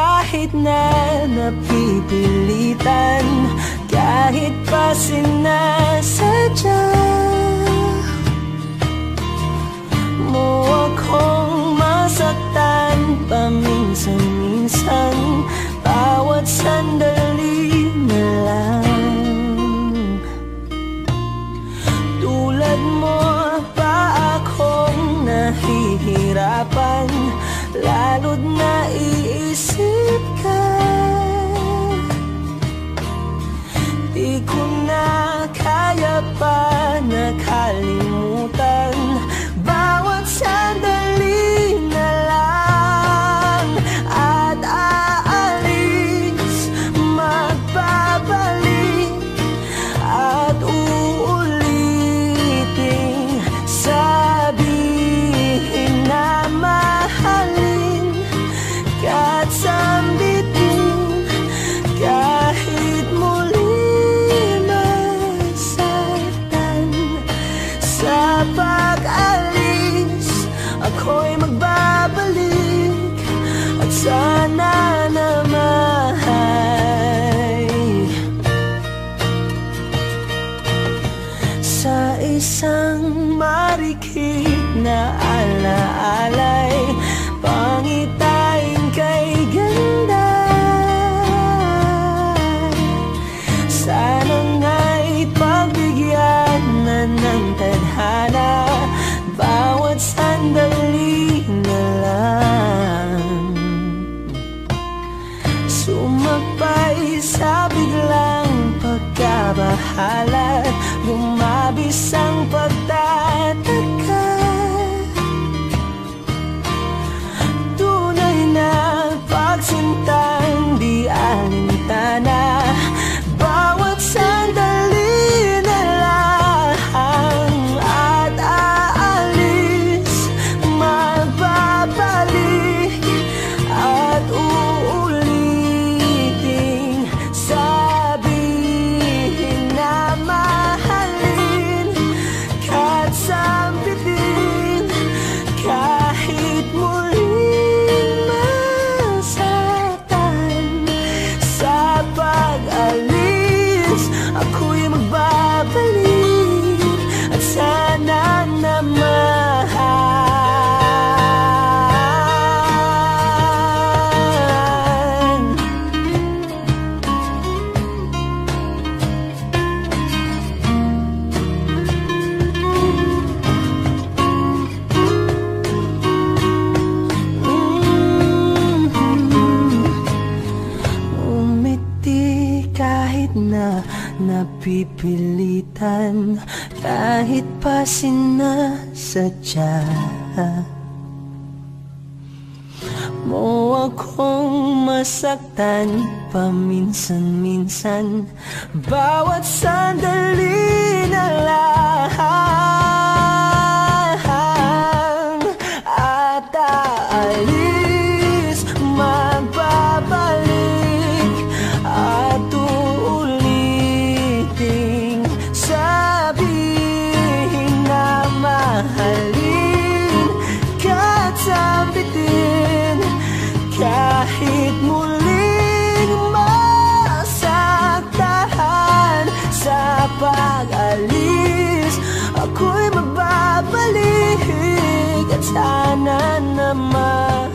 kahit na napipilitan, kahit pa sinasadya mo akong masaktan paminsan-minsan, bawat sandali na lang. Tulad mo pa akong nahihirapan, lalo't naiisip ka. Di ko na kaya pa nakalimutan, bawat sandali na lang. At aalis, magbabalik, at uulitin, sabihin na mahalin ka't sambitin, kahit muli masaktan. Sa pag-alis, ako'y magbabalik, at sana naman sa isang marikit na alaalay, pangitain kay ganda. Sana nga'y pagbigyan na ng tadhana, bawat sandali na lang. Sumakbay sa biglang pagkabahala, lumabis ang pagtataka. Tunay na pagsintang di alintana, bawat sandali na lang. At aalis, magbabalik, at uulitin, sabihin na mahalin ka't sambitin, kahit muling masaktan. Sa pag-alis, ako'y magbabalik, at sana naman umiti kahit na napipilitan, kahit pa sinasadya mo akong masaktan paminsan-minsan, bawat sandali na lang. At aalis, magbabalik, at uulitin, sabihin na mahalin ka't sambitin, kahit muling masaktan. Sa pag-alis, ako'y magbabalik, at sana naman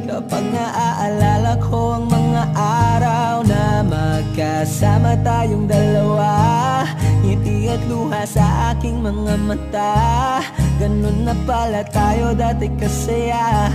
kapag naaalala ko ang mga araw na magkasama tayong dalawa, ngiti at luha sa aking mga mata. Ganun na pala tayo dati kasaya,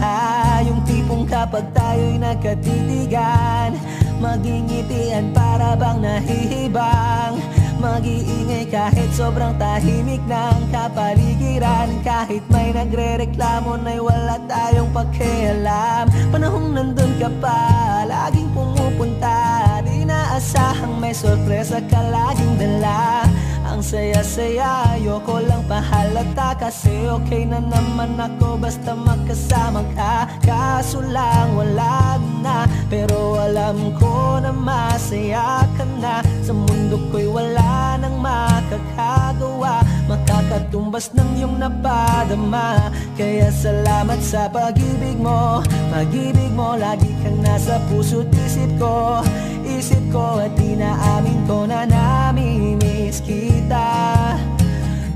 yung tipong kapag tayo'y nagkatitigan, magingitian para bang nahihibang, mag-iingay kahit sobrang tahimik ng kapaligiran, kahit may nagre-reklamo na'y wala tayong pakialam. Panahong nandun ka pa, laging pumupunta, di inaasahang may sorpresa ka laging dala. Ang saya-saya, ayoko lang pahalata, kasi okay na naman ako basta magkasama ka. Kaso lang wala na, pero alam ko na masaya ka na. Sa mundo ko'y wala nang makakagawa, makakatumbas ng iyong napadama. Kaya salamat sa pag-ibig mo, pag-ibig mo. Lagi kang nasa puso't isip ko, isip ko. At inaamin ko na namimiss kita,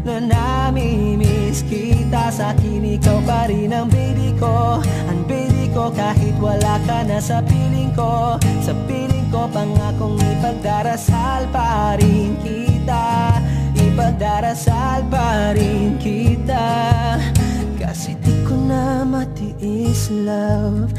na namimiss kita. Sa akin ikaw pa rin ang baby ko, ang baby ko. Kahit wala ka na sa piling ko, sa piling ko. Pangakong ipagdarasal pa rin kita, ipagdarasal pa rin kita. Kasi di ko na matiis, love,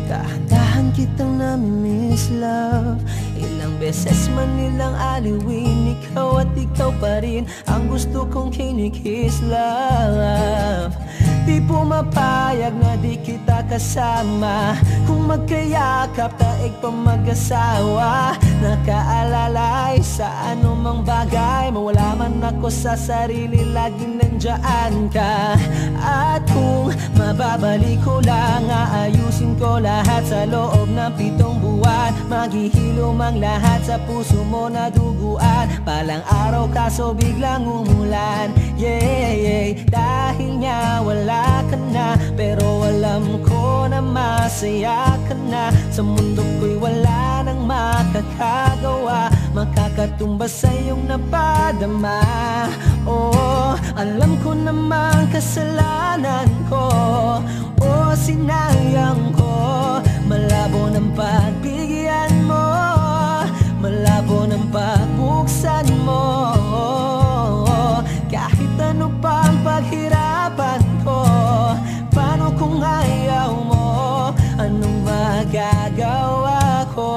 dahan-dahan kitang namimiss, love. Ilang beses man nilang aliwin, ikaw at ikaw pa rin ang gusto kong kinikiss, love. Di pumapayag na di kita kasama, kung magkayakap taig pa mag-asawa. Nakaalalay sa anumang bagay, mawala man ako sa sarili, laging nandiyan ka. At kung mababalik ko lang, aayusin ko lahat sa loob ng 7 buwan. Maghihilom ang lahat sa puso mo na duguan. Palang araw kaso biglang umulan, yeah, yeah. Dahil nga wala ka na, pero alam ko na masaya ka na. Sa mundo ko'y wala nang makakagawa, makakatumbas sa iyong napadama. Oh, alam ko naman kasalanan ko, oh, sinayang ko. Malabo ng pagbigyan mo, malabo ng pagbuksan mo. Kahit ano pa ang paghirapan ko, paano kung ayaw mo? Anong magagawa ko?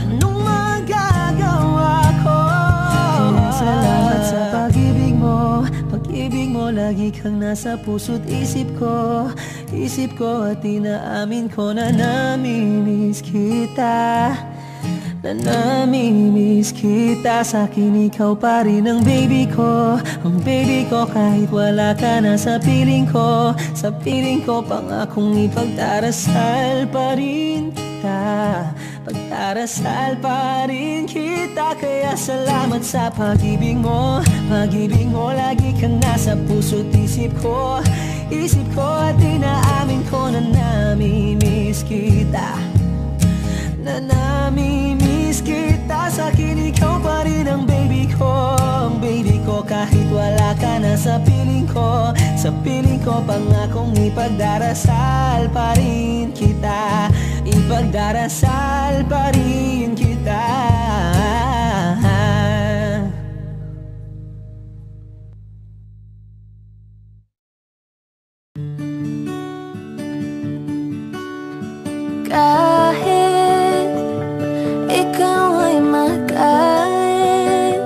Anong magagawa ko? Kaya salamat sa pag-ibig mo, pag-ibig mo. Lagi kang nasa puso't isip ko, isip ko. At inaamin ko na namimiss kita, na namimiss kita. Sa akin ikaw pa rin ang baby ko, ang baby ko. Kahit wala ka na sa piling ko, sa piling ko. Pangakong ipagdarasal pa rin kita, pagdarasal pa rin kita. Kaya salamat sa pag-ibig mo, pag-ibig mo. Lagi kang nasa puso't isip ko, isip ko. At inaamin ko na namimiss kita, na namimiss kita. Sa akin ikaw pa rin ang baby ko, ang baby ko. Kahit wala ka na sa piling ko, sa piling ko. Pangakong ipagdarasal pa rin kita, ipagdarasal pa rin kita. Kahit ikaw ay magkait,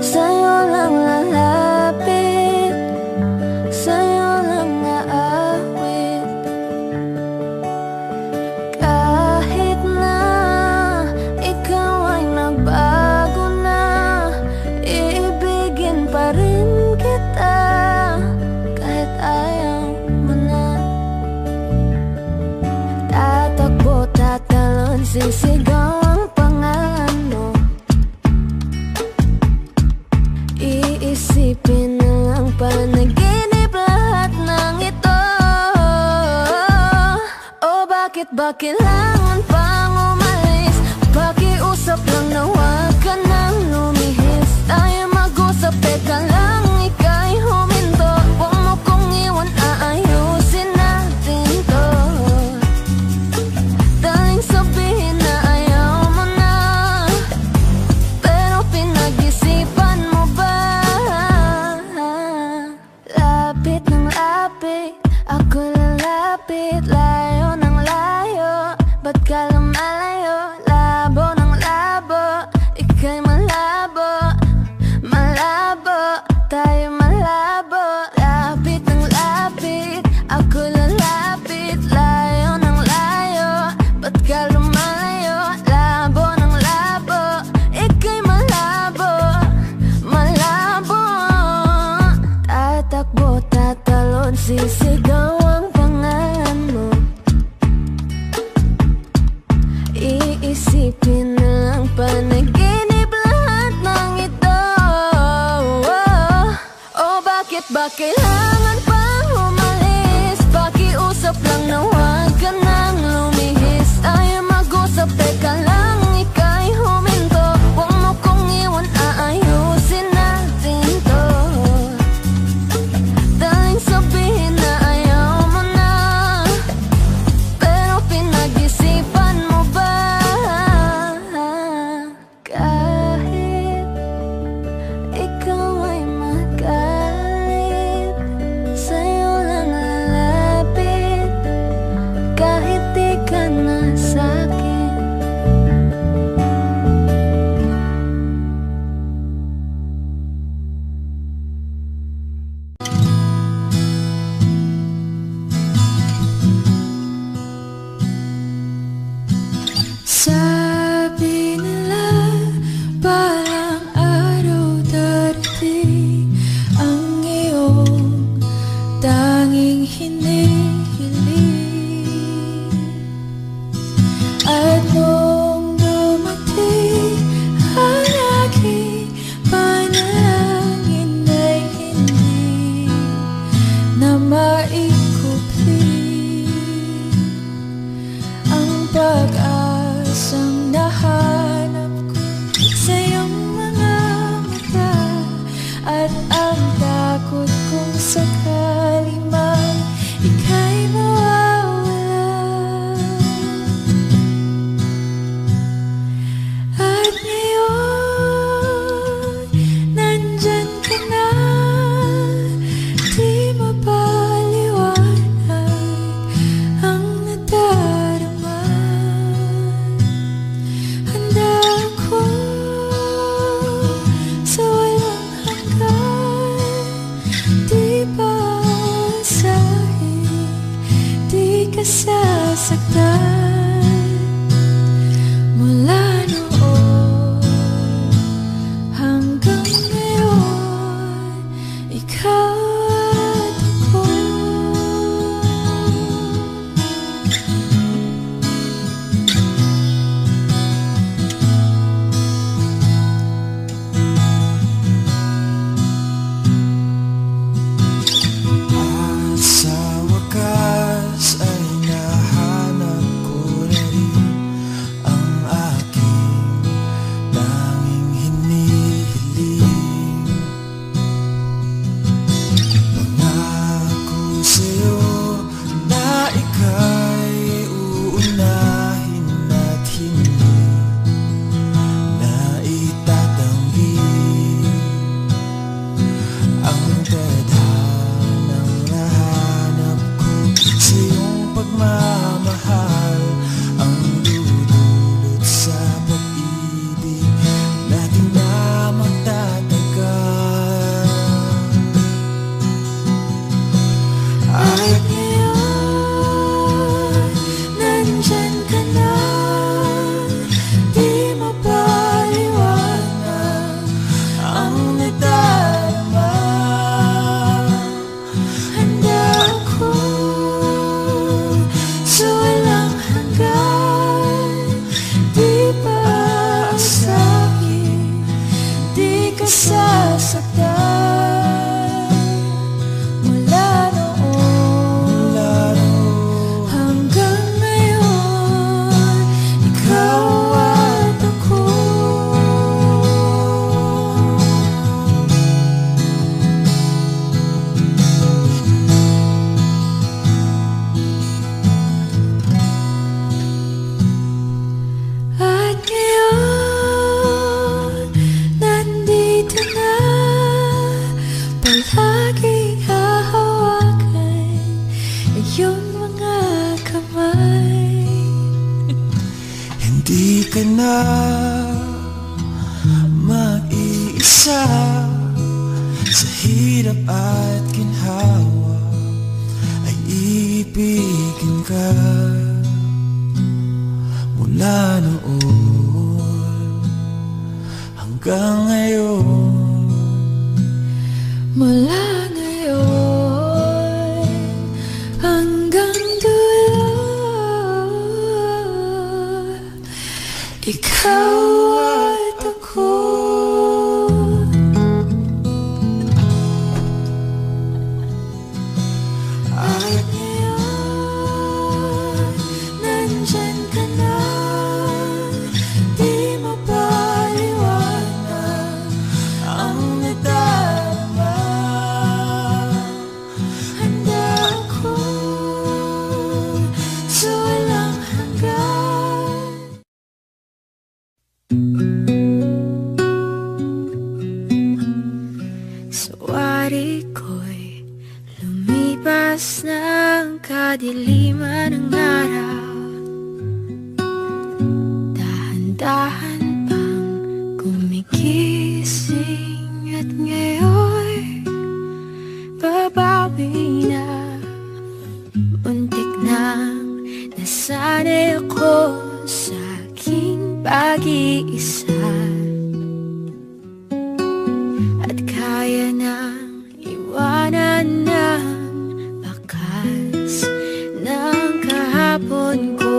sa'yo lang lalapit, sa'yo lang aawit. Kahit na ikaw ay nagbago na, iibigin pa rin kita, kahit ayaw mo na. Tatakbo, tatalon, sisigaw ang pangalan mo. Iisipin na lang panaginip lahat ng ito. Oh, bakit ba kailangan pang umalis? Pakiusap lang na huwag ka nang lumihis. Tayo mag-usap, teka lang, ika'y huminto. Huwag mo kong iwan, aayusin natin to. Daling sabihin na ayaw mo na, pero pinag-isipan mo ba? Lapit ng lapit, ako lalapit. Layo ng layo, ba't ka lumalayo? Labo ng labo, ika'y malabo, malabo. Tayo Bakit ba kailangan pang umalis? Pakiusap lang na huwag ka nang lumihis. Tayo mag-usap, teka lang, ika'y huminto. Huwag mo kong iwan, aayusin natin to. Daling sabihin na ayaw mo na, pero pinag-isipan mo ba? Kahit ikaw ay magalit, sa'yo lang lalapit. Kahit di ka na sa'kin. Sabi nila parang araw darating ang iyong tanging hinihiling. At nung dumating ang aking panalangin ay hindi na maikupli ang pag-asang nahanap ko sa iyong mga mata. At ang takot kong sakali man ika'y mawawala. At ngayon, nandyan ka na, di mapaliwanag ang nadarama. Handa ako sa walang hanggan, di paasahin, di ka sasaktan. Mula noon hanggang ngayon, ikaw at ako. At sa wakas ay nahanap ko na rin ang aking tanging hinihiling. Pangako sa'yo na ika'y uunahin at hindi na itatanggi ang tadhanang nahanap ko sa iyong pagmamahal, ang dudulot sa pag-ibig natin na magtatagal. At ngayon, nandyan ka na, di mapaliwanag ang nadarama. Handa ako sa walang hanggan, di paasahin, di ka sasaktan. Mula noon hanggang ngayon, ikaw at ako. At ngayon, nandito na, palaging hahawakan iyong mga kamay. Hindi ka na mag-iisa sa hirap at ginhawa, ay ibigin ka. Mula noon hanggang ngayon, Mula ngayon hanggang dulo, ikaw at ako. Paglipas ng kadiliman ng araw, dahan-dahan pang gumigising at ngayon babawi na. Muntik nang nasanay ako sa aking pag-iisa, at kaya nang iwanan ng bakas ng kahapon ko.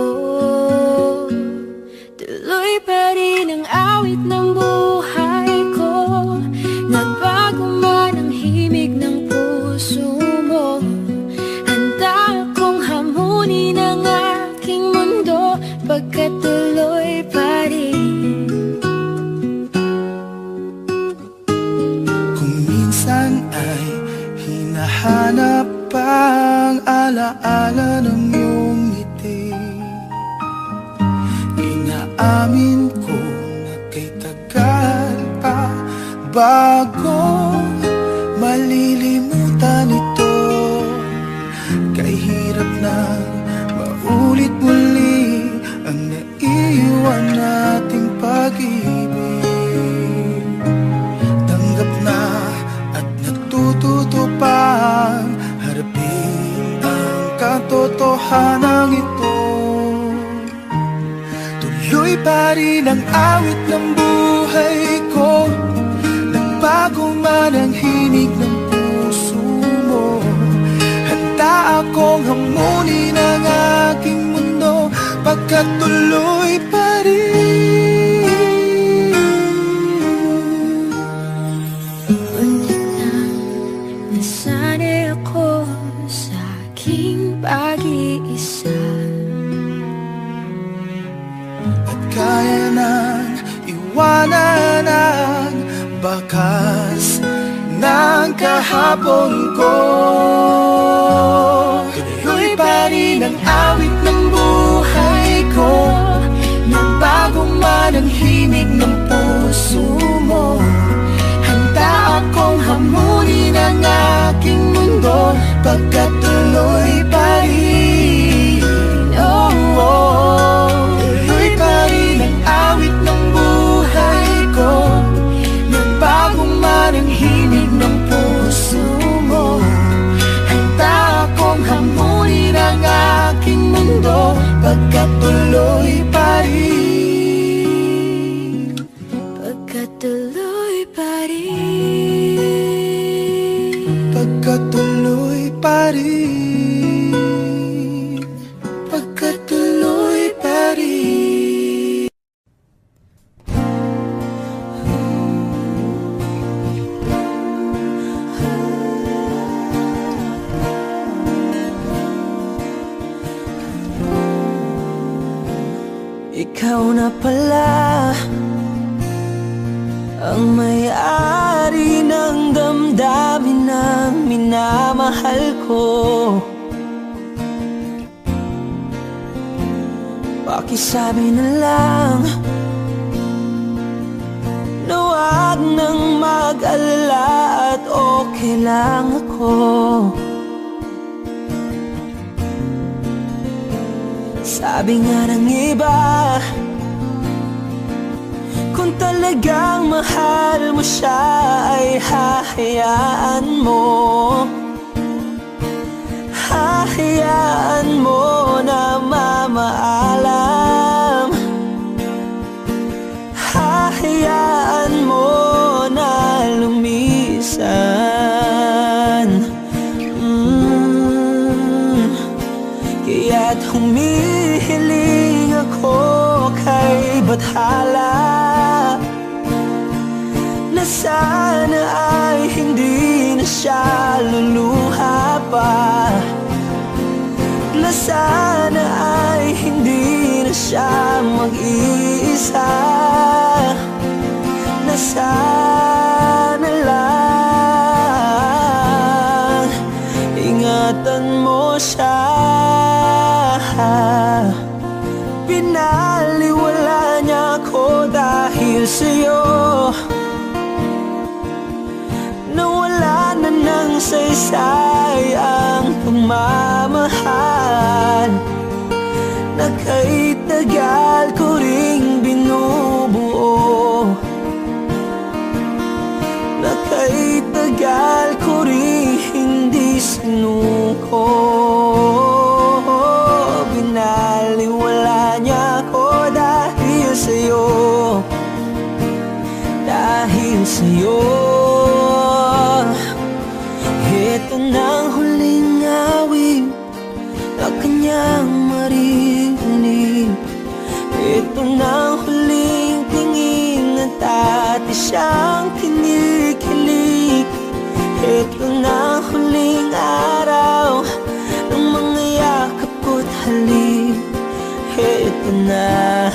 Tuloy pa rin ang awit ng buhay ko, nagbago man ang himig ng puso mo. Handa akong hamunin ang aking mundo, pagkat tuloy pa rin. Kung minsan ay hinahanap ang alaala ng iyong ngiti, inaamin ko na kay tagal pa bago malilimutan ito. Kay hirap na maulit muli ang naiwan nating pag-ibig. Tanggap na at natututo pang harapin ang katotohanan ito. Tuloy pa rin ang awit ng buhay ko, nagbago man ang himig ng puso mo. Handa akong hamunin ang aking mundo, pagkat tuloy pa rin. Muntik nang nasanay ako sa aking pag-iisa, At kaya nang iwanan ang bakas ng kahapon ko. Tuloy pa rin ang awit ng buhay ko, nagbago man ang himig ng puso mo. Handa akong hamunin ang aking mundo, pagkat tuloy pa rin. Oh, oh. Tuloy pa rin ang awit ng buhay ko, nagbago man ang himig ng puso mo. Handa akong hamunin ang aking mundo, pagkat tuloy pa rin. pagkat tuloy pa rin. Pagkat tuloy pa rin. Pagkat tuloy pa rin. Ikaw na pala ang may-ari ng damdamin ng minamahal ko. Pakisabi na lang na wag nang mag-alala at okay lang ako. Sabi nga ng iba, kung talagang mahal mo siya ay hahayaan mo. Hahayaan mo na mamaalam. Hahayaan mo na lumisan. Kaya't humihiling ako kay Bathala na sana ay hindi na siya luluha pa, na sana ay hindi na siya mag-iisa, na sana lang ingatan mo siya. Pinaliwala niya ako dahil sa'yo, nawala na ng saysay ang tagal ko ring binubuo, na kay tagal ko ring hindi sinuko. Binaliwala niya ako dahil sa'yo, dahil sa'yo. Ito nang huling awit na kanyang marinig. Ito nang huling tingin na dati siyang kinikilig. Ito nang huling araw ng mga yakap ko't halik. Ito na,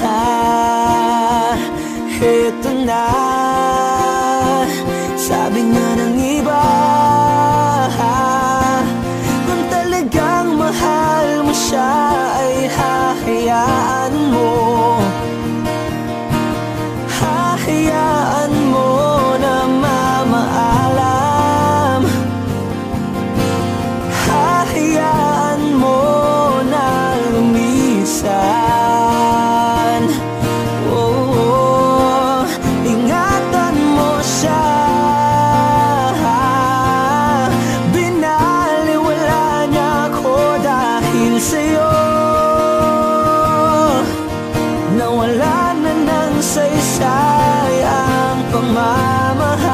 ito na. Sabi nga ng iba, kung talagang mahal mo siya ay hahayaan mo, hahayaan mo na mamaalam, hahayaan mo na lumisan. Oh, ingatan mo siya. Binaliwala niya ako dahil sa'yo, nawala na ng saysay ang pagmamahal,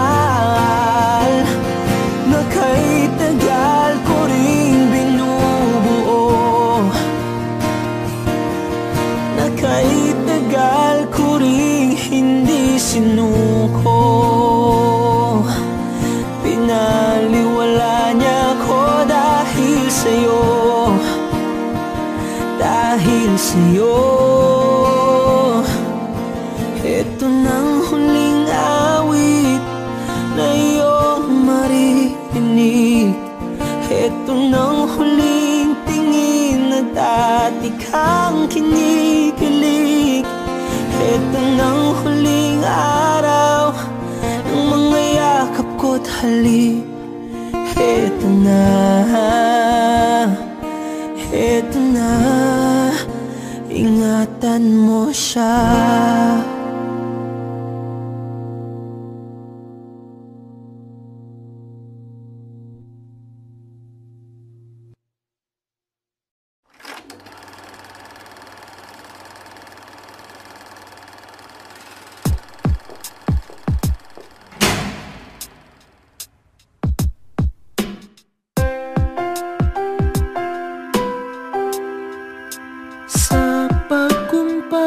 na kay tagal ko ring binubuo, na kay tagal ko ring hindi sinuko. Pinaliwala niya ako dahil sa'yo, dahil sa'yo. Ito nang huling awit na iyong marinig. Ito nang huling tingin na dati kang kinikilig. Ito nang huling araw ng mga yakap ko't halik. Ito na, ito na. Ingatan mo siya. Sa pagkumpas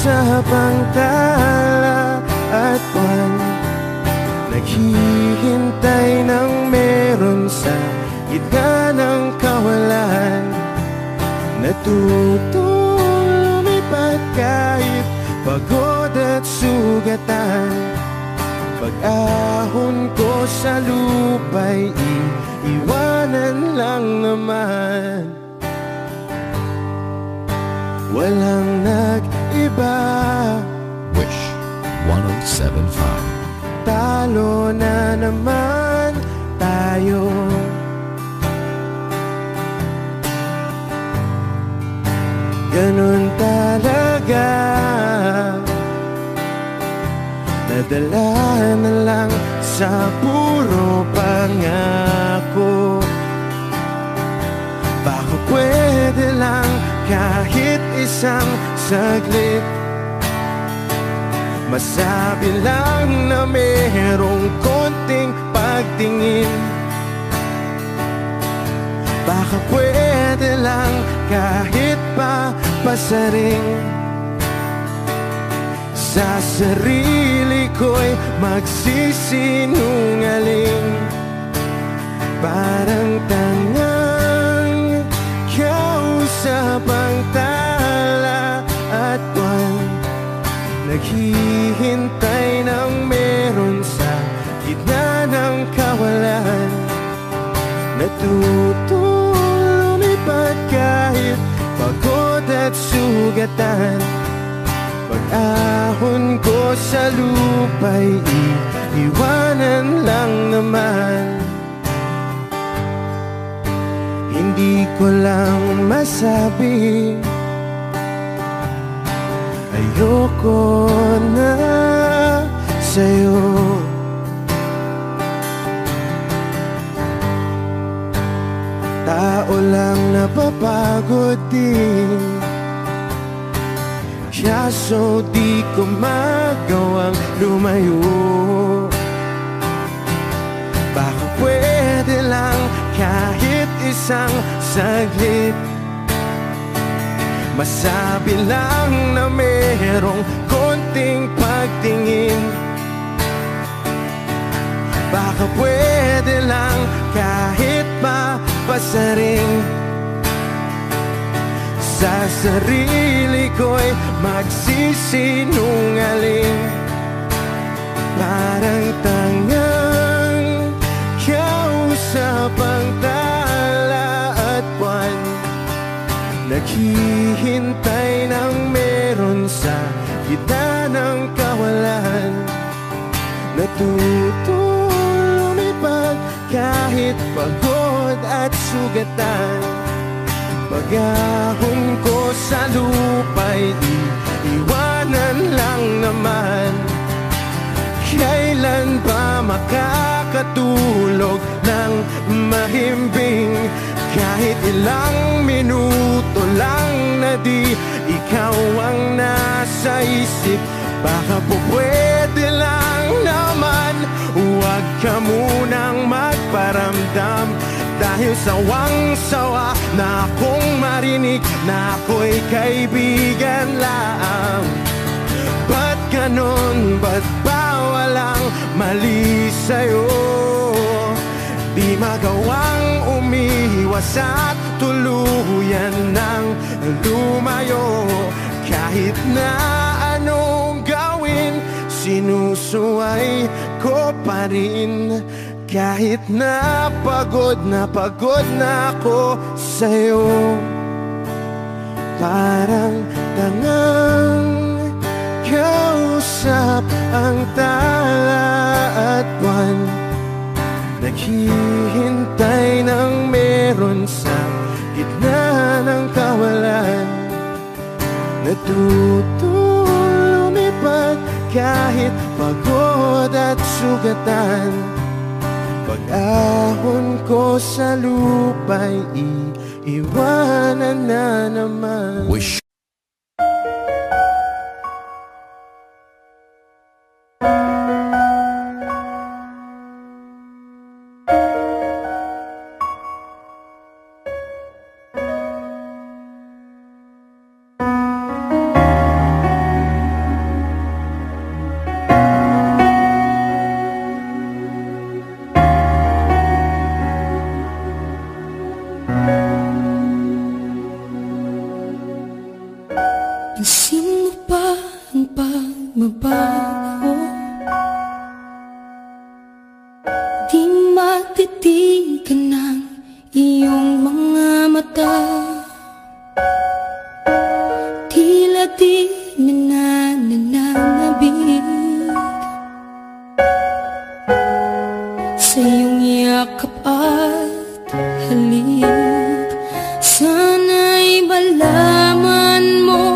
Kausap ang tala at buwan, naghihintay ng meron sa gitna ng kawalan. Natutong lumipad kahit pagod at sugatan. Pag-ahon ko sa lupa'y iiwanan lang naman. Walang nag-iba. Wish 1075. Talo na naman tayo. Ganun talaga. Nadala na lang sa puro pangako. Baka pwede lang kahit isang saglit, masabi lang na merong konting pagtingin. Baka pwede lang kahit pa pasaring. Sa sarili ko'y magsisinungaling. Parang tangang kausap ang tala at buwan, naghihintay ng meron sa gitna ng kawalan. Natutong lumipad kahit pagod at sugatan. Pag-ahon ko sa lupa'y iiwanan lang naman. Hindi ko lang masabi, ayoko na sa'yo. Tao lang napapagod din, kaso di ko magawang lumayo. Baka pwede lang kahit isang saglit, masabi lang na merong konting pagtingin. Baka pwede lang kahit pasaring. Sa sarili ko'y magsisinungaling. Parang tangang kausap ang tala at buwan, naghihintay ng meron sa gitna ng kawalan. Natutong lumipad kahit pagod at sugatan. Pag-ahon ko sa lupa'y iiwanan lang naman. Kailan ba makakatulog ng mahimbing? Kahit ilang minuto lang na di ikaw ang nasa isip. Baka po pwede lang naman, huwag ka munang magparamdam. Dahil sawang-sawa na akong marinig na ako'y kaibigan lang. Ba't ganon? Ba't ba walang mali sa'yo? Di magawang umiwas at tuluyan ng lumayo. Kahit na anong gawin, sinusuway ko pa rin. Kahit na pagod na ako sa'yo. Parang tangang kausap ang tala at buwan, naghihintay ng meron sa gitna ng kawalan. Natutong lumipad kahit pagod at sugatan. Pag-ahon ko sa lupa'y iiwanan na naman. Wish. nananabig sa iyong yakap at halik. Sana'y malaman mo,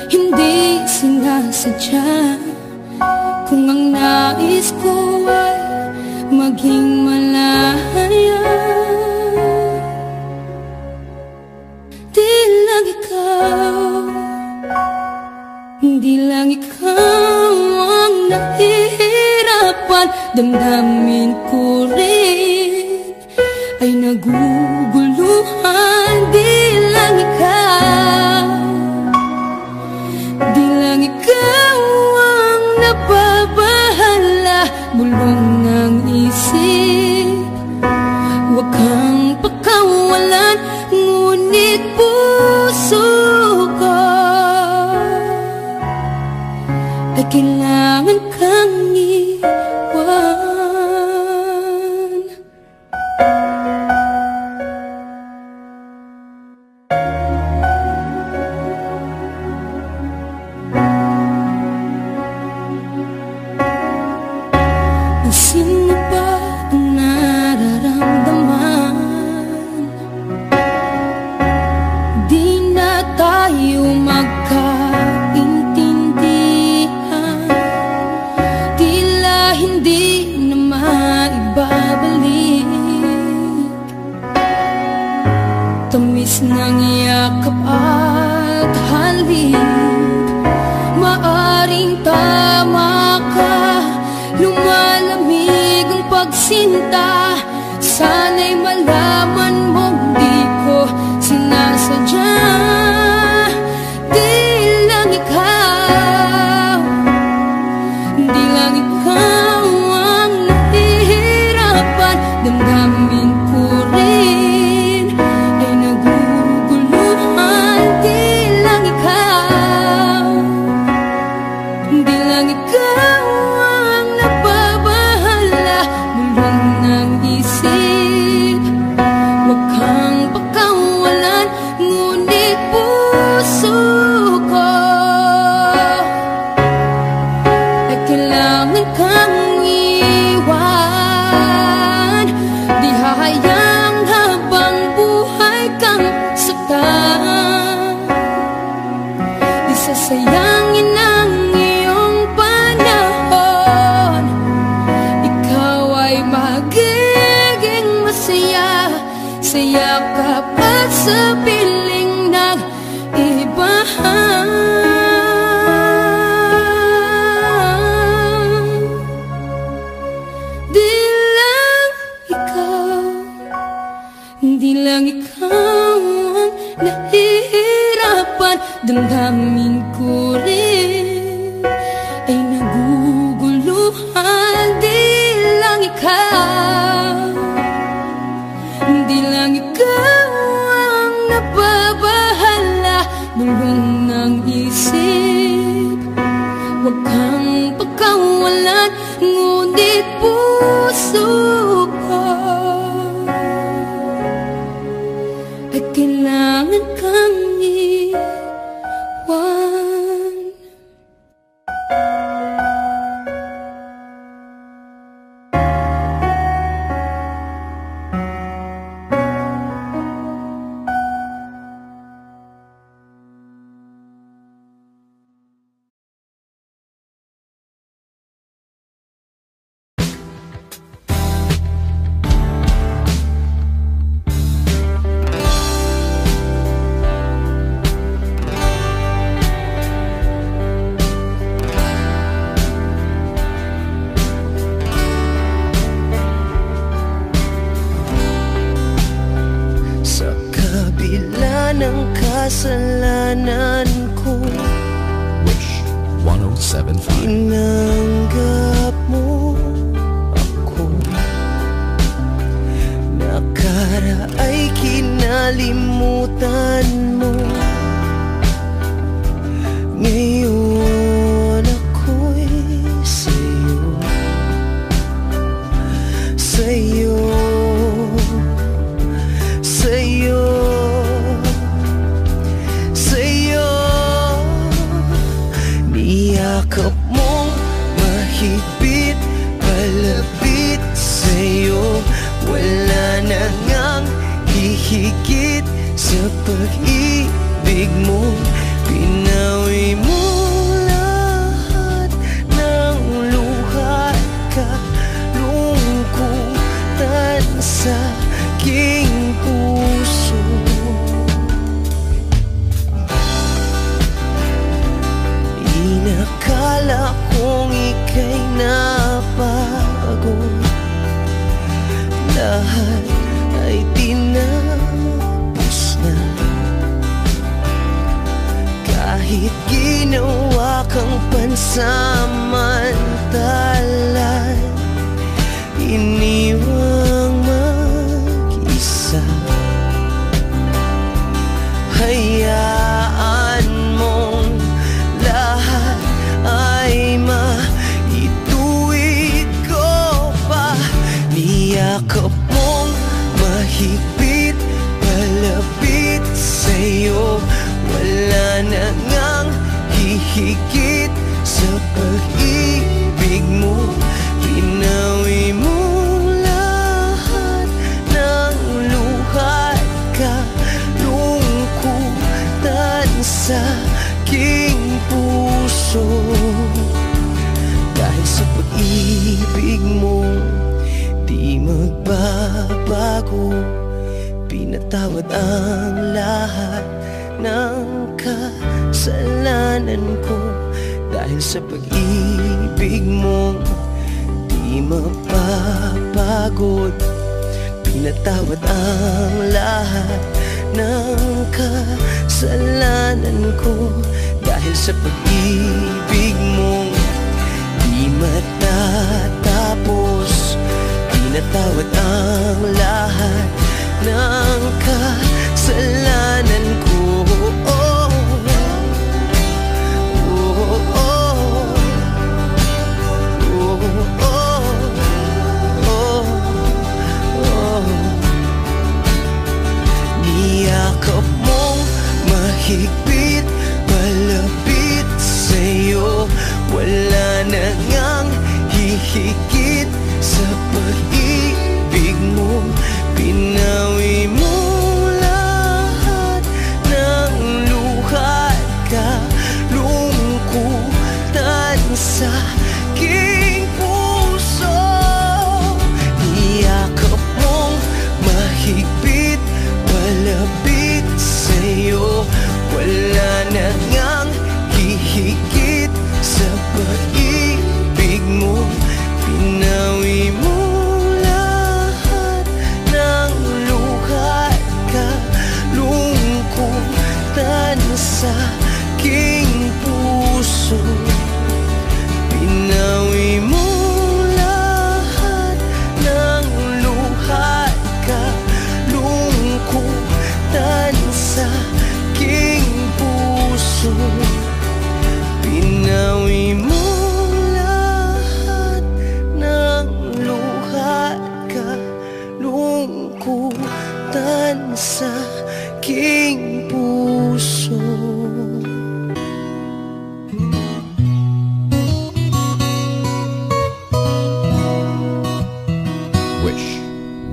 hindi sinasadya, kung ang nais ko ay maging malaya. Di lang ikaw ang nahihirapan, damdamin ko rin ay naguguluhan. Di lang ikaw ang nababahala, bulong ng isip, huwag kang pakawalan, ngunit puso ko ay kailangan kang iwan. Sino ba ang nararamdaman? Di na tayo magkaintindihan, tila hindi na maibabalik. Tamis ng yakap at halik, maaring tama ka, lumalamig ang pagsinta. Sana'y malaman mong di ko sinasadya. Di lang ikaw ang nahihirapan, damdamin ko rin ay naguguluhan. Di lang ikaw ang nababahala, bulong ng isip, huwag kang pakawalan, ngunit puso ko ay kailangan kang iwan. Di hahayang habang buhay kang saktan, di sasayangin ang iyong panahon. Ikaw ay magiging masaya sa yakap at sa piling ng iba. Di lang ikaw ang nahihirapan, damdamin ko rin ay naguguluhan. Di lang ikaw ang nababahala, bulong ng isip, huwag kang pakawalan, ngunit puso ko ay kailangan kang iwan. Kasalanan ko, Wish 107.5. Tinanggap mo ako, nakaraay kinalimutan mo. Ngayon ako'y sa'yo, sa'yo, sa'yo, sa'yo. Niyakap mong mahigpit, palapit sa'yo. Wala na ngang hihigit sa pag-ibig mo. Pinawi mo lahat ng luha at kalungkutan sa aking puso. Inakala kong ika'y napagod, lahat ay tinapos na. Kahit ginawa kang pansamantalan, iniwang mag-isa. Hayaan mong lahat ay maituwid ko pa. Niyakap mong mahigpit, palapit sa'yo. Wala na ngang hihigit sa pag-ibig mo. Pinawi mo lahat ng luha at kalungkutan sa aking puso. Dahil sa pag-ibig mo di magbabago, pinatawad ang lahat ng kasalanan ko. Dahil sa pag-ibig mo di mapapagod, pinatawad ang lahat ng kasalanan ko. Dahil sa pag-ibig mo di matatapos, pinatawad ang lahat ng kasalanan ko. Niyakap mong mahigpit, palapit sa'yo. Wala na ngang hihigit sa pag-ibig mo. Pinawi mo lahat ng luha at kalungkutan sa aking puso. Niyakap mong mahigpit, palapit sa'yo. Wala na ngang hihigit sa pag-ibig mo. Pinawi mo lahat ng luha at kalungkutan sa aking puso. Pinawi mo lahat ng luha at kalungkutan sa aking puso. Pinawi mo lahat ng luha at kalungkutan sa aking puso. Wish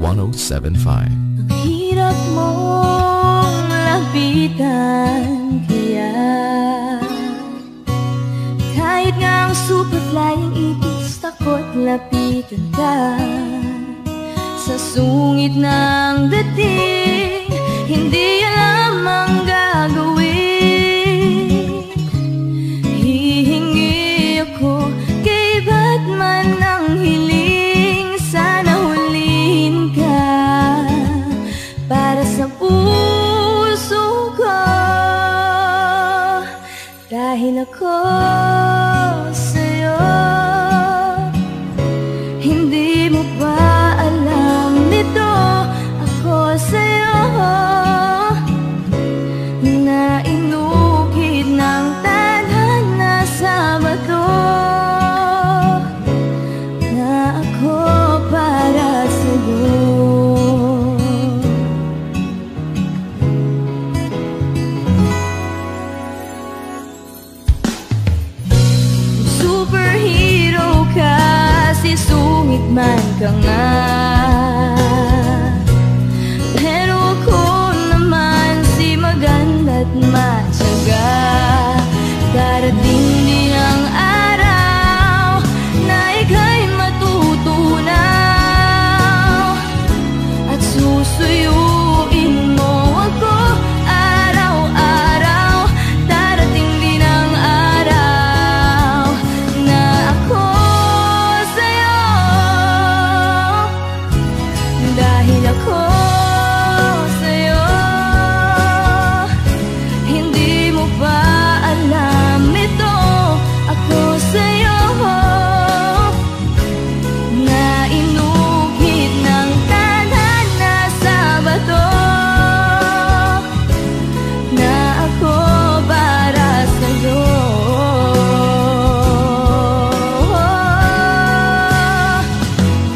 1075. Ang hirap mong lapitan, kaya kahit nga ang super flying itis, takot lapitan ka. Sa sungit ng dating, hindi alam ang gagawin. Hihingi ako kay Batman ng hiling, sana huliin ka para sa puso ko. Dahil ako sa'yo, hindi mo ba alam nito? Ako sa'yo na inukit ng tadhana sa bato, na ako para sa'yo. man ka nga. Pero ako naman si maganda't matyaga. Darating din ang araw na ika'y matutunaw at susuyuin mo ako araw-araw. Darating din ang araw na ako sa'yo, dahil ako sa'yo. Hindi mo ba alam ito? Ako sa'yo na inukit ng tadhana sa bato, na ako para sa'yo.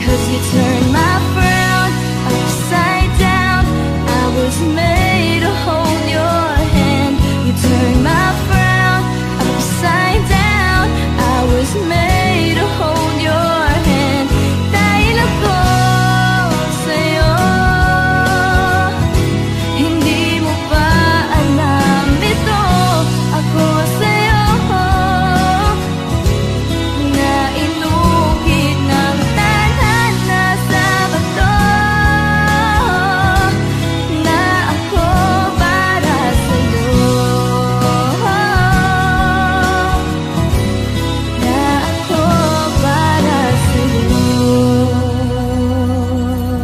'Cause you turned my frown upside down. I was made to hold your hand. You turned my frown upside down. I was made to hold your hand. Dahil ako sa'yo, hindi mo pa alam ito. Ako sa'yo na inukit ng tadhana sa bato, na ako para sa'yo, na ako para sa'yo.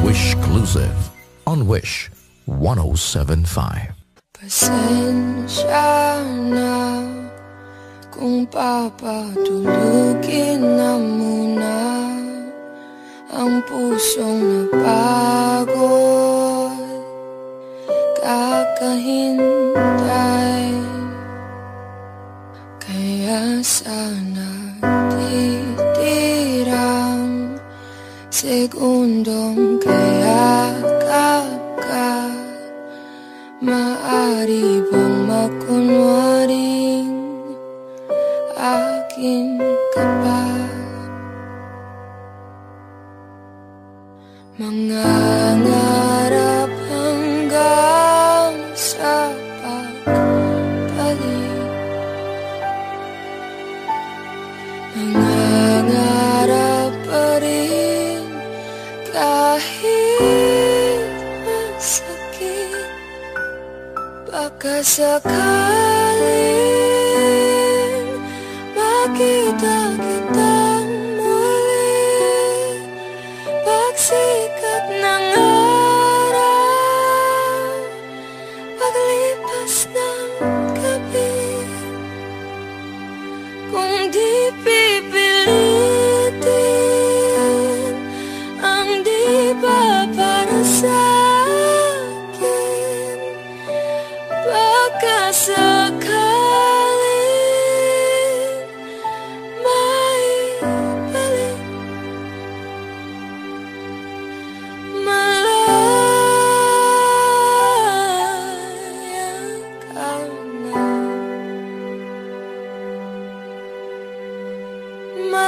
Wish Exclusive on Wish 107.5. Pasensya na kung papatulugin na muna ang pusong napagod, kakahintay. Kaya sana titirang segundong kayakap ka. Maari bang makunwaring akin ka pa? Mangangarap hanggang sa pagbalik, nangangarap pa rin kahit masakit. Baka sakaling makita kitang muli, pagsikat ng araw, paglipas ng gabi. Kung di pipilitin ang di ba para sa'kin, baka sakaling maibalik. Malaya ka na,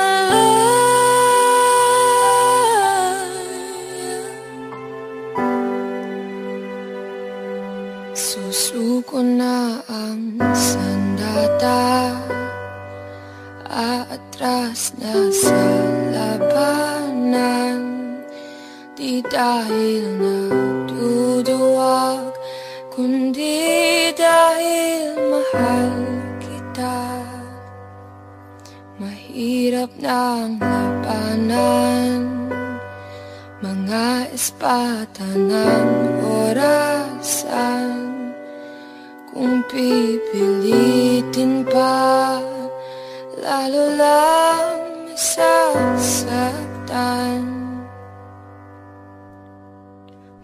susuko na ang sandata, aatras na sa labanan. Di dahil naduduwag, kundi dahil mahal kita. Mahirap na ang labanan, mga espata ng orasan. Kung pipilitin pa, lalo lang masasaktan.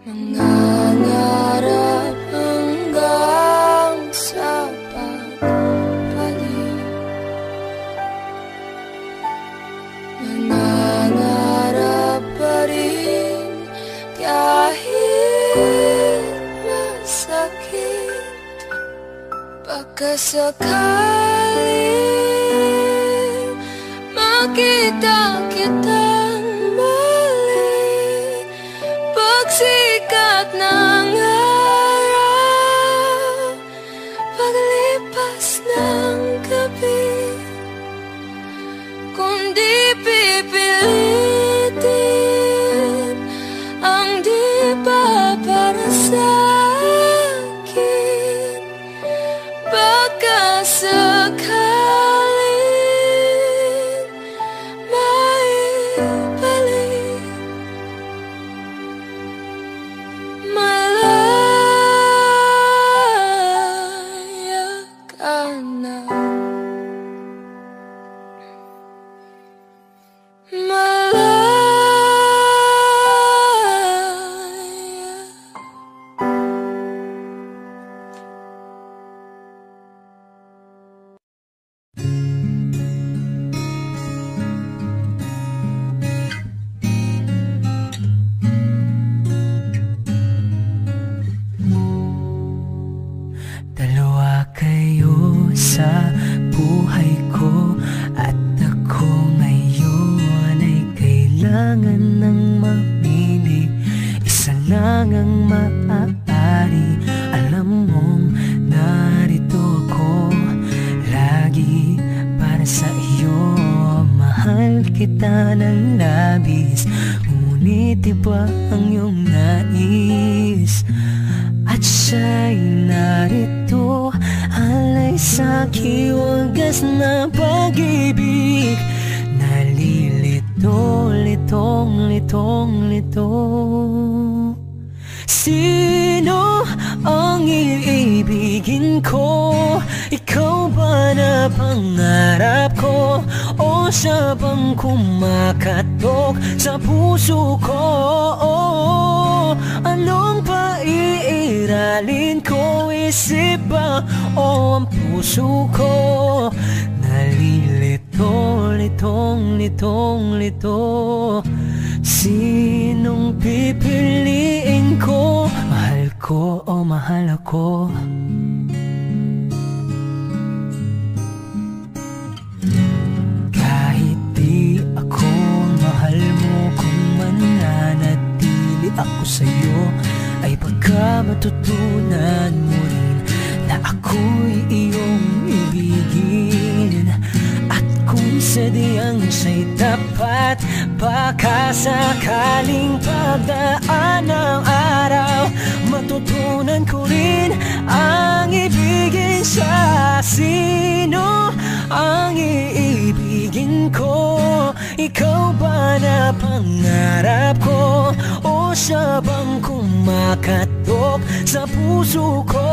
Mangangarap hanggang sa pagbalik, nangangarap pa rin kahit masakit. Baka sakaling makita kitang sikat ng araw, paglipas ng gabi, kung di pipilitin ang di ba para sa'kin, baka sakaling maibalik. Malaya ka na, malaya. Dalawa kayo sa buhay ko, at ako ngayon ay kailangan ng mamili. Isa lang ang maaari, alam mong narito ako lagi para sa iyo. Mahal kita ng labis, ngunit iba ang iyong nais. At siya'y narito, alay sa'ki wagas na pag-ibig. Nalilito, litong, litong, lito. Sino ang iibigin ko? Ikaw ba na pangarap ko? O siya bang kumakatok sa puso ko? Anong paiiralin ko? Isip ba o ang puso ko? Nalilito, litong, litong, lito. Sinong pipiliin ko? Mahal ko o mahal ako? Kahit di ako mahal mo, kung mananatili ako sa'yo, ay baka matutunan mo rin na ako'y iyong ibigin. At kung sadyang siya'y tapat, baka sakaling pagdaan ng araw, matutunan ko rin ang ibigin siya. Sino ang iibigin ko? Ikaw ba na pangarap ko? O siya bang kumakatok sa puso ko?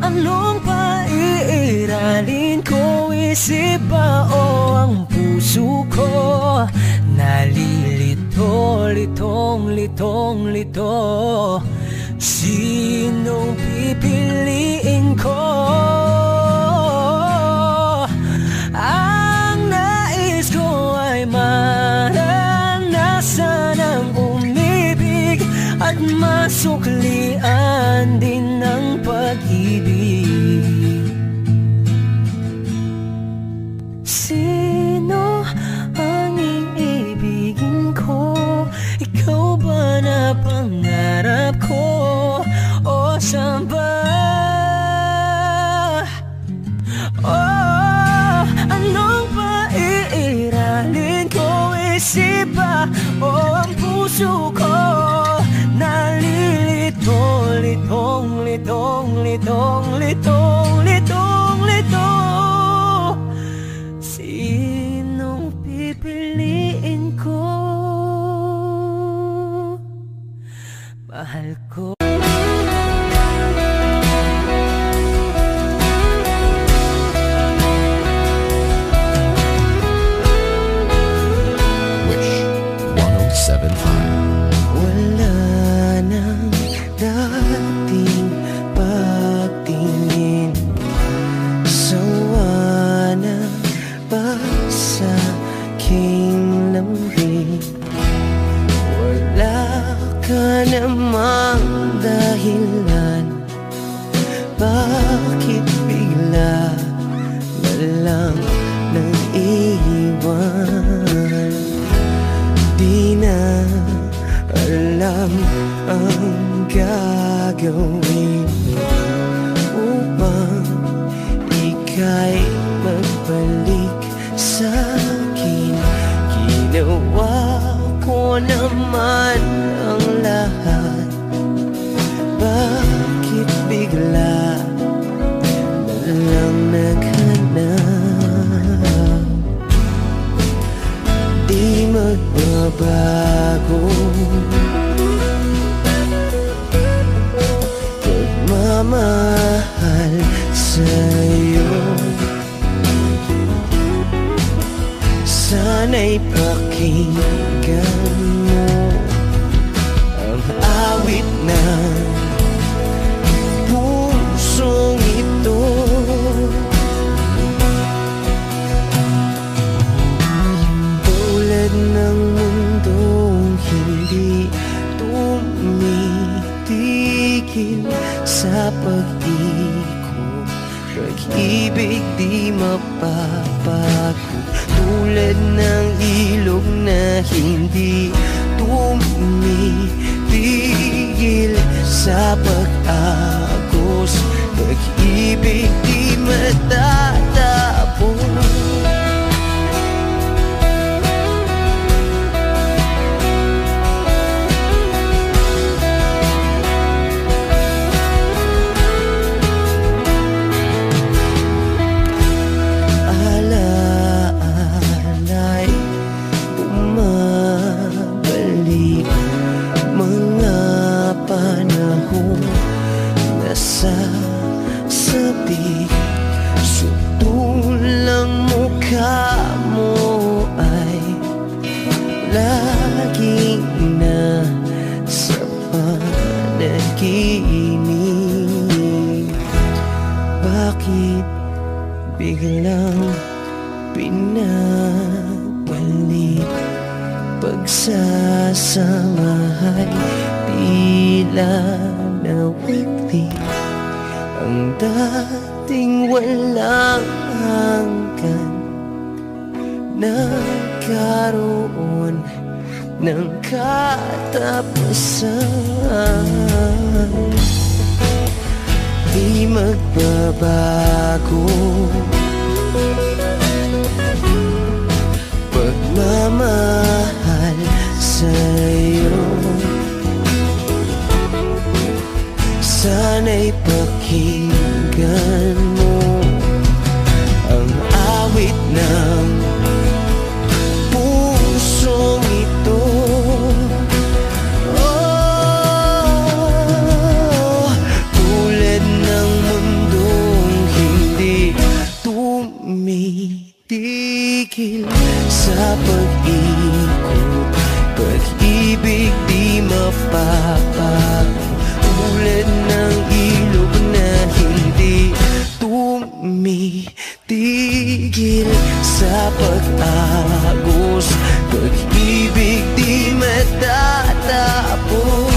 Anong paiiralin ko? Isip ba o ang puso ko? Nalilito, litong, litong, lito. Sinong pipiliin ko? Ang nais ko ay maranasan ang umibig at masuklian din ng pag-ibig. Sino ang iibigin ko? Ikaw ba na pangarap ko? O siya ba? Oh, anong paiiralin ko? Isip ba o ang puso ko? Nalilito, litong, litong, litong, litong, litong, litong. Sinong pipiliin ko? Mahal ko. Wish 107.5. Wala nang dating pagtingin gawin mo upang ika'y magbalik sa'kin? Ginawa ko naman ang lahat, bakit bigla na lang naghanap? Di magbabago pagmamahal sa'yo. Sana'y pakinggan mo ang awit ng pusong ito. Tulad ng mundong hindi tumitigil sa pag-ikot, pag-ibig di mapapago. Tulad ng ilog na hindi tumitigil sa pag-agos, pag-ibig di matatapos. Sabi, sutulang mukha mo ay laging nasa panaginip. Bakit biglang pinabalik? Pagsasamahay tila nawagli, ang dating walang hanggan nagkaroon ng katapusan. Di magbabago pagmamahal sa'yo. Sana'y pakinggan mo ang awit ng pusong ito. Oh, tulad ng mundong hindi tumitigil sa pag-ikot, pag-ibig di mapapago. Tulad ng ilog na hindi tumitigil sa pag-agos, pag-ibig di matatapos.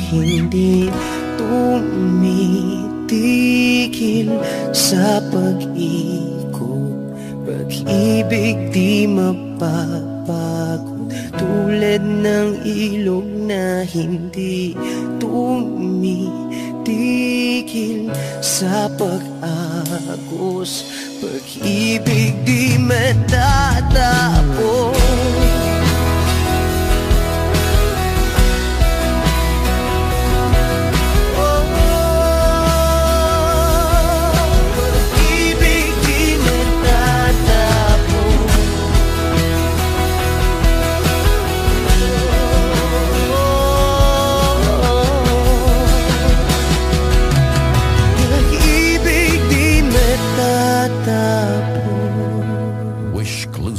Hindi tumitigil sa pag-ikot, pag-ibig di mapapagod. Tulad ng ilog na hindi tumitigil sa pag-agos, pag-ibig di matatapos.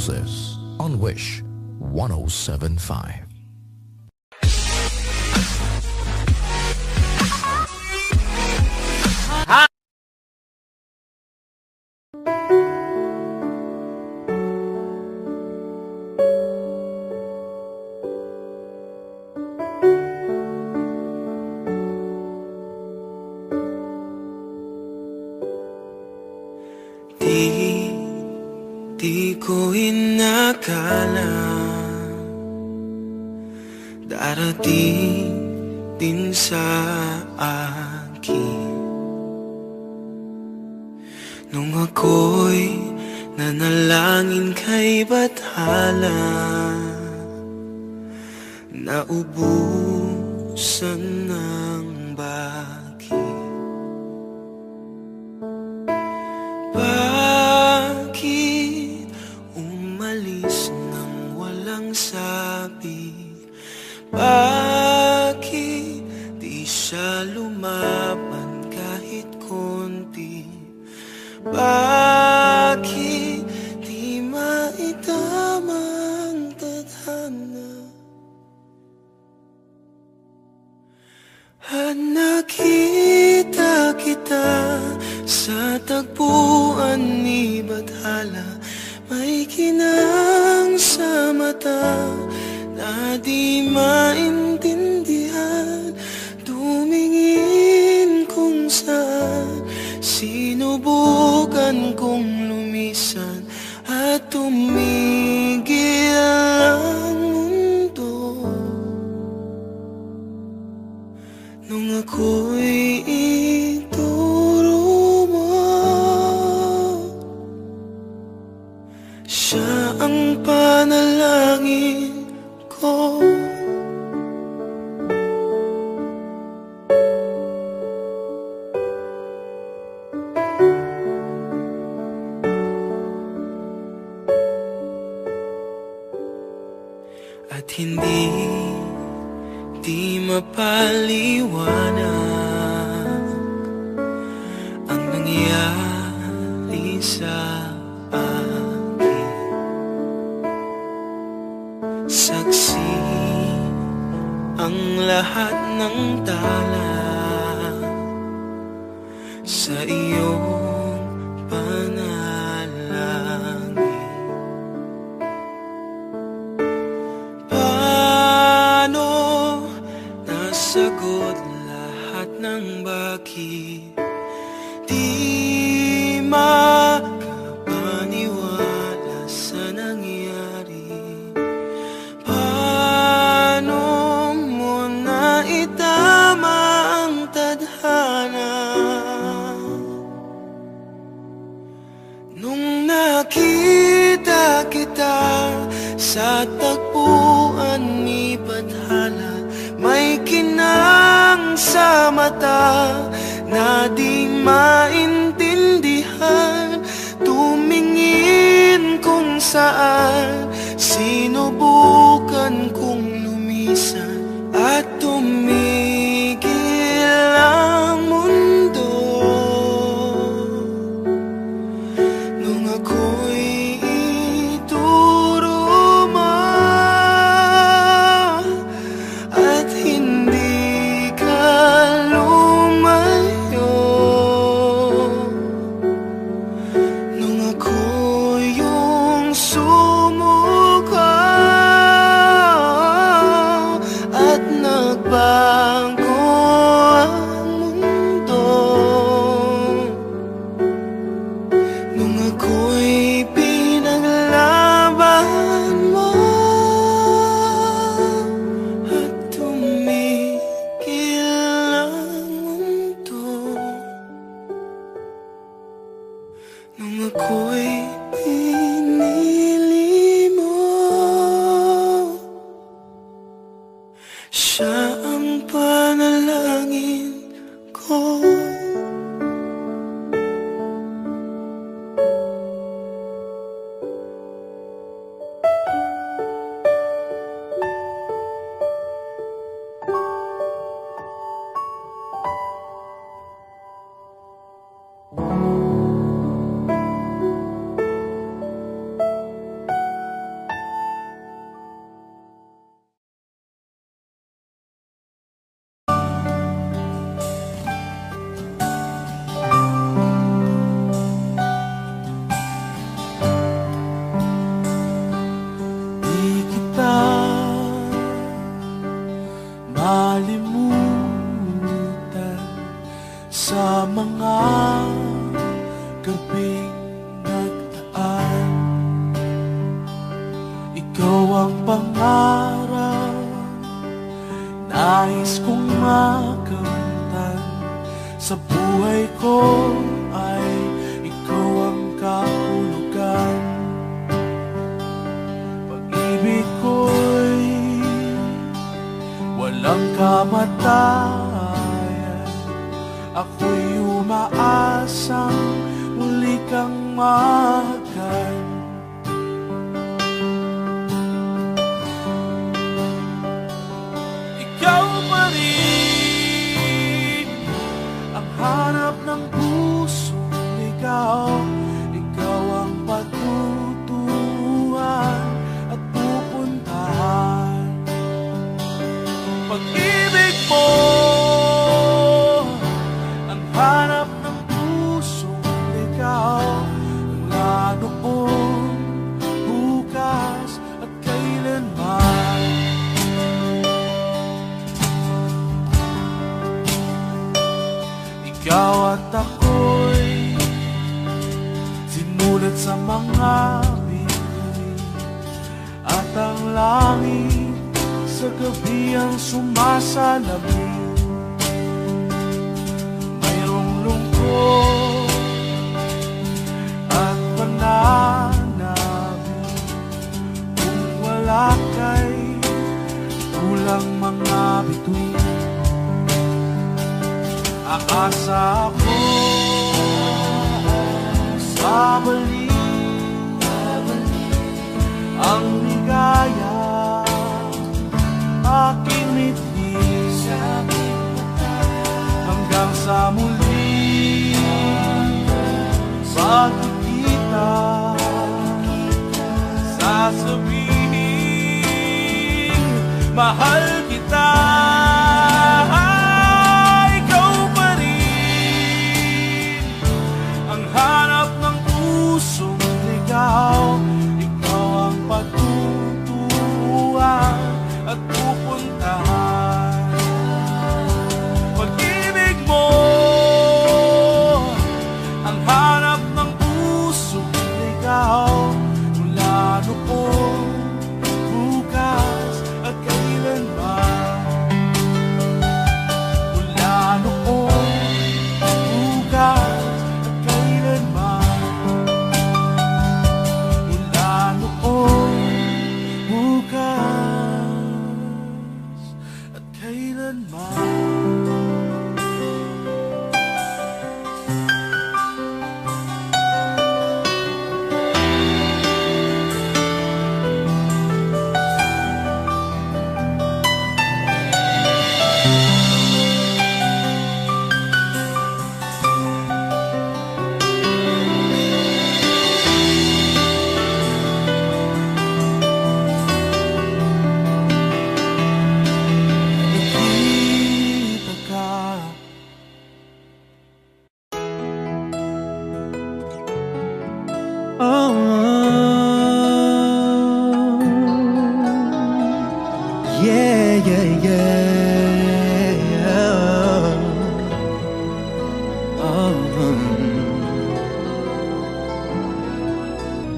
exclusive on Wish 107.5. Di ko inakala darating din sa akin nung ako'y nanalangin kay Bathala, naubusan ng bakit. Sabi, bakit di siya lumaban kahit konti? Bakit di maitama ang tadhana? At nakita kita sa tagpuan ni Bathala, may kinang sa mata na di maintindihan. Tumingin kung saan, sinubukan kong lumisan at tumigil ang mundo. Nung ako'y ituro mo, siya ang panalangin ko. At hindi mapaliwanag ang nangyari sa saksi ang lahat ng tala sa iyong panalangin. Paano nasagot lahat ng bakit? Di makapaniwala sa nangyari. Nung nakita kita sa tagpuan ni Bathala, may kinang sa mata na di maintindihan. Tumingin kung saan, sinubukan kong lumisan at tumigil ang mundo. Nung ako'y ituro mo at hindi ka lumayo, nung ako yung sumuko at nagbago ang mundo. Nung ako'y pinaglaban mo at tumigil ang mundo. Nung ako'y pinili mo ikaw ang pangarap, nais kong makamtan. Sa buhay ko ay ikaw ang kahulugan. Pag-ibig ko'y walang kamatayan. Ako'y umaasang muli kang mahalkan. Ikaw pa rin ang hanap ng pusong ligaw. Ikaw ang patutuhan at pupuntahan. Pag-ibig mo ang hanap ng pusong ligaw. Mula noon, bukas at kailanman. Ikaw at ako'y sinulat sa mga bituin, at ang langit sa gabi ang sumasalamin. Mayroong lungkot at pananabik, kung wala kay kulang mga bituin. Aasa ako sa balik ang ligaya, aking ngiti hanggang sa muli pagkikita. Sasabihin mahal kita. Ikaw ang patutuhan at pupuntahan. Pag-ibig mo ang hanap ng pusong ligaw. Mula noon, bukas at kailanman. Mula noon, bukas at kailanman. Bukas at kailanman.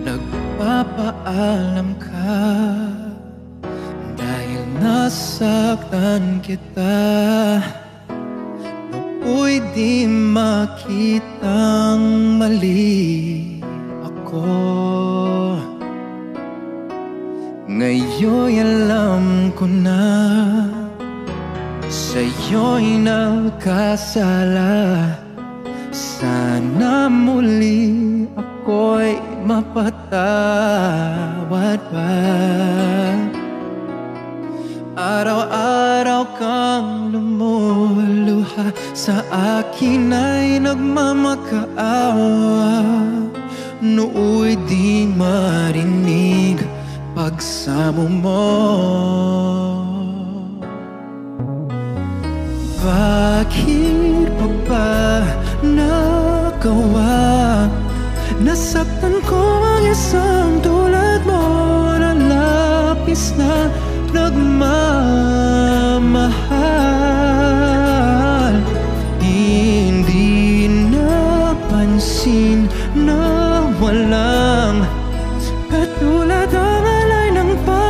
Nagpapaalam ka dahil nasaktan kita. Nooy di makitang mali ako. Ngayon'y alam ko na sa'yo'y nagkasala. Sana muli ako'y mapatawad pa. Araw-araw kang lumuluha, sa akin ay nagmamakaawa. Nooy di marinig pagsamo mo. Bakit pa ba nagawa? Nasaktan ko ang isang tulad mo na lapis na nagmamahal. Hindi napansin na walang katulad ang alay ng pag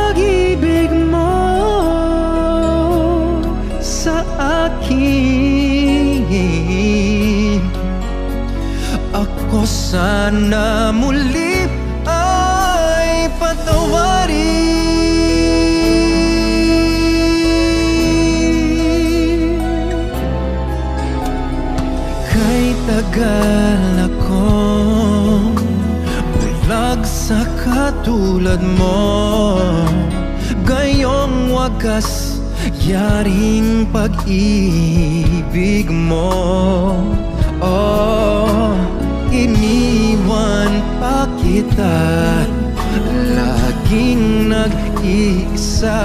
sana muli ay patawarin. Kay tagal akong bulag sa katulad mo, gayong wagas yaring pag-ibig mo. Oh, iniwan pa kita, laging nag-iisa.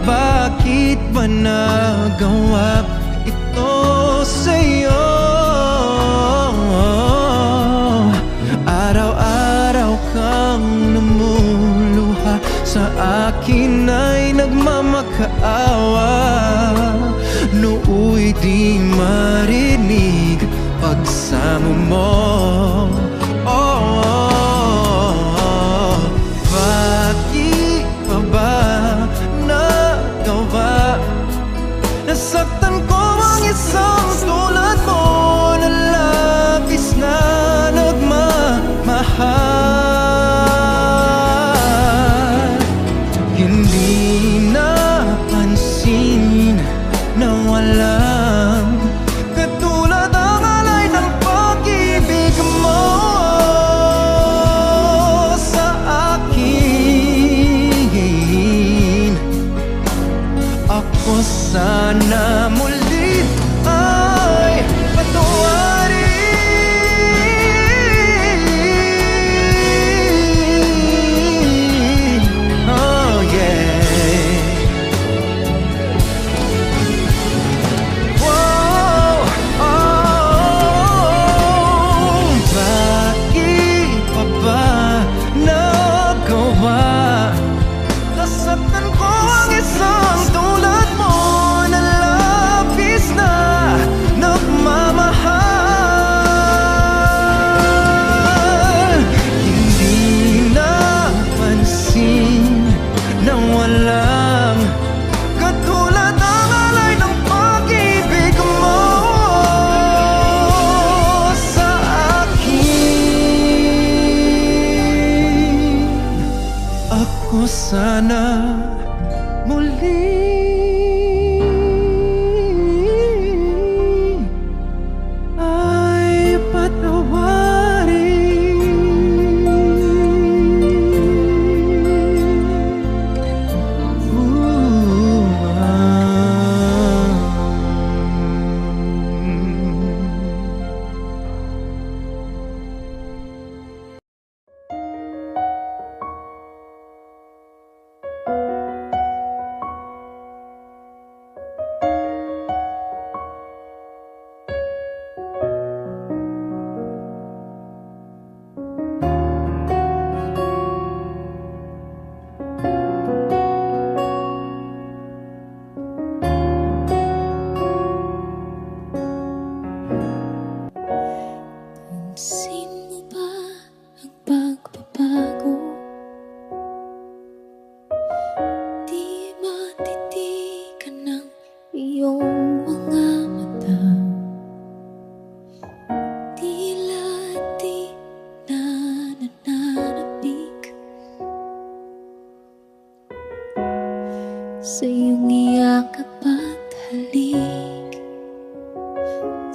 Bakit ba nagawa ito sa'yo? Araw-araw kang namuluha, sa akin ay nagmamakaawa. Nooy di marinig pagsamo mo. Oh, bakit pa ba nagawa? Nasaktan ko ang isang tulad mo na labis na nagmamahal. Hindi napansin na walang katulad ang alay ng pag-ibig mo sa akin. Ako sana muli ay patawarin. Oh yeah. Wow, oh, bakit pa ba nagawa? Nasaktan ko ang isang tulad mo na labis na nagmamahal. Hindi napansin na walang katulad ang alay ng pag-ibig mo sa akin. Ako sana muli ay patawarin. Pansin mo ba ang pagbabago? Di matitigan ng iyong mga mata. Tila di na nananabik sa iyong iyakap at halik.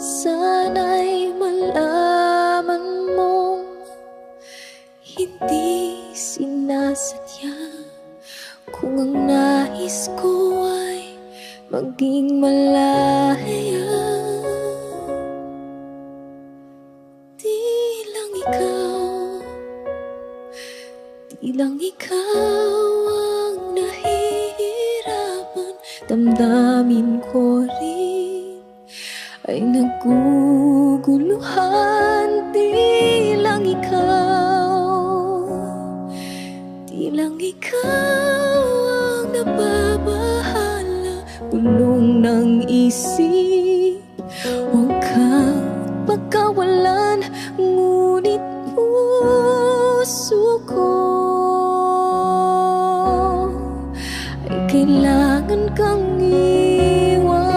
Sana'y malaman mong hindi sinasadya, kung ang nais ko ay maging malaya. Di lang ikaw ang nahihirapan, damdamin ko rin ay naguguluhan. Di lang ikaw ang nababahala, bulong ng isip. Huwag kang pagkawalan, ngunit puso ko ay kailangan kang iwan.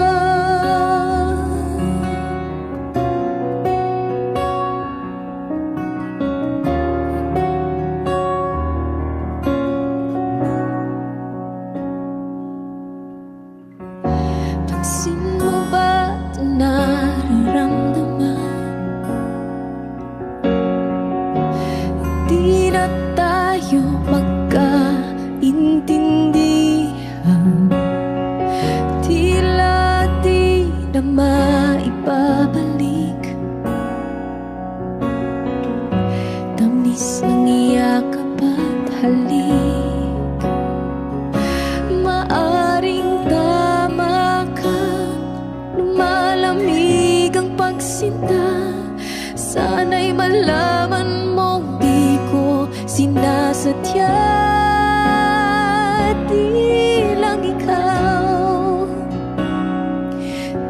Sana'y malaman mong di ko sinasadya. Di lang ikaw,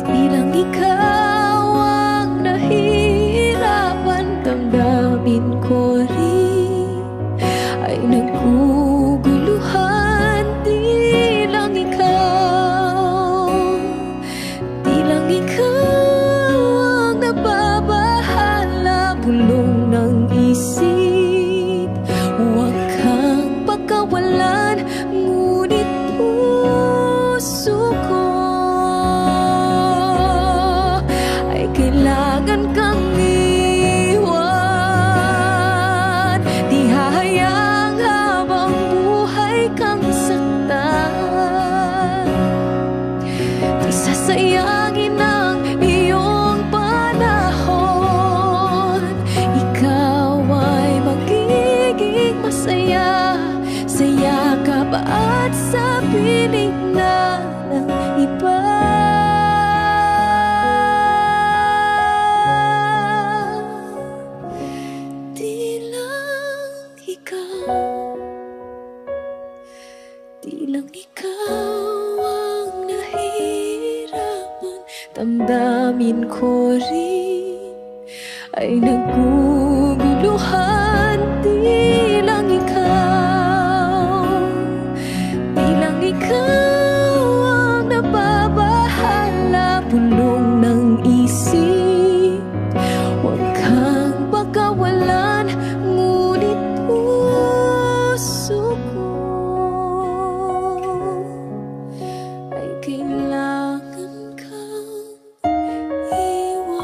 di lang ikaw ang nahihirapan. Damdamin ko rin ay naguguluhan. Di lang ikaw, di lang ikaw ang nababahala. Bulong ng isip, huwag kang pagkawalan. Ngunit puso ko ay kailangan kang iwan. Di hahayang habang buhay kang saktan. Di sasayangin ang iyong panahon. Ikaw ay magiging masaya sa yakap at sa piling na ng iba. Di lang ikaw, di lang ikaw ang nahihirapan. Damdamin ko rin ay naguguluhan. Di lang ikaw, di lang ikaw ang nababahala. Bulong ng isip, huwag kang pagkawalan. Ngunit puso ko ay kailangan kang iwan.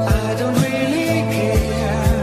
I don't really care.